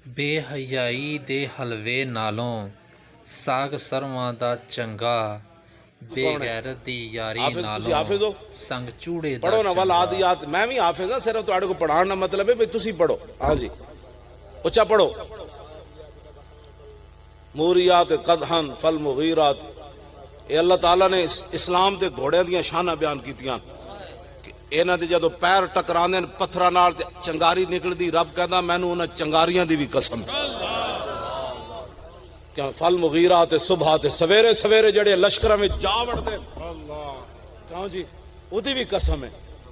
बेहयाई दे हलवे नालों साग सरवां दा चंगा, बेगैरत दी यारी नालों संग चूड़े दा पढ़ो ना वाल चंगा। आदियात। मैं भी हाफिज हां, सिर्फ तुहाडे को पढ़ाना मतलब है भाई तुसी पढ़ो। हाँ जी उच्चा पढ़ो। मूरियात कदहन फल मुगीरात, ये अल्लाह ताला ने इस्लाम के घोड़िया दियां शाना बयान कीतियां कि इन्हां दे जदों पैर टकरांदे पत्थरां नाल ते चंगारी निकलदी, रब कहंदा मैनूं उन्हां चंगारियां दी भी कसम। क्या फल मुगीरात सुबह ते सवेरे सवेरे जड़े लश्करां में जा वड़दे अल्लाह क्यों जी उदी भी कसम है।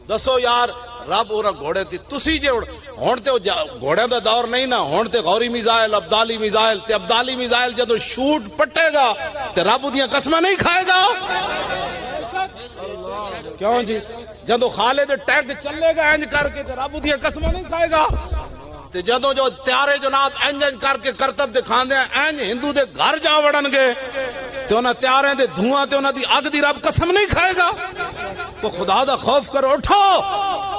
दसो यार रब और घोड़े ती तुसी जे हुण ते घोड़े दा दौर नहीं ना, हुण ते गौरी मिसाइल अब्दाली मिसाइल ते अब्दाली मिसाइल जदों शूट पट्टेगा ते रब उदियां कसमां नहीं खाएगा क्यों जी। जदों खालिद टैंक चलेगा इंज करके ते रब उदियां कसमां नहीं खाएगा। ते जदों जो त्यारे जनाब इंज इंज करके करतब दिखांदे इंज हिंदू दे घर जा वड़नगे ते उन्हां त्यारे दे धुआं ते उन्हां दी अग दी रब कसम नहीं खाएगा। तो खुदा दा खौफ करो, उठो।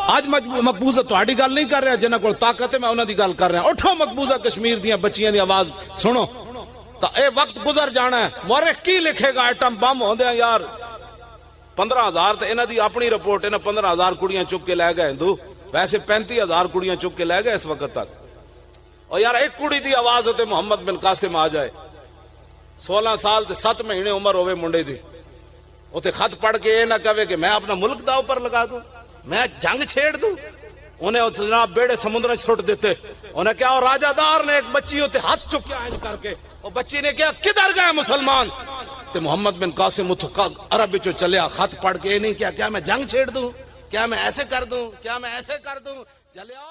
आज मकबूजा तुहाडी गल नहीं कर रहा, जिन्हां कोल ताकत है मैं उन्हां दी गल कर रहा। उठो मकबूजा कश्मीर दियां बच्चियां दी आवाज सुनो। तो ये वक्त गुजर जाना है। मौरख की लिखेगा आइटम बम होंदे यार 15,000 तो इन्हां दी अपनी रिपोर्ट, इन्हां 15,000 कुड़ियां चुक के लै गए हिंदू, वैसे 35,000 कुड़ियां चुक के लै गए इस वक्त तक। और यार एक कुड़ी दी आवाज होते मोहम्मद बिन कासिम आ जाए, 16 साल ते 7 महीने उम्र होवे मुंडे दी, उते खत पढ़ के ये ना कहे कि मैं अपना मुल्क दाव पर लगा दूं, मैं जंग छेड़ दूं। उन्हें उस जनाब बेड़े समुद्र छुट देते। उन्हें क्या और राजादार ने एक बच्ची होते हाथ चुकिया इंज करके, और बच्ची ने क्या किधर गए मुसलमान, ते मोहम्मद बिन कासिम अरब विचों चलिया खत पढ़ के नहीं क्या मैं जंग छेड़ दूं, क्या मैं ऐसे कर दूं, क्या मैं ऐसे कर दूं, चलिया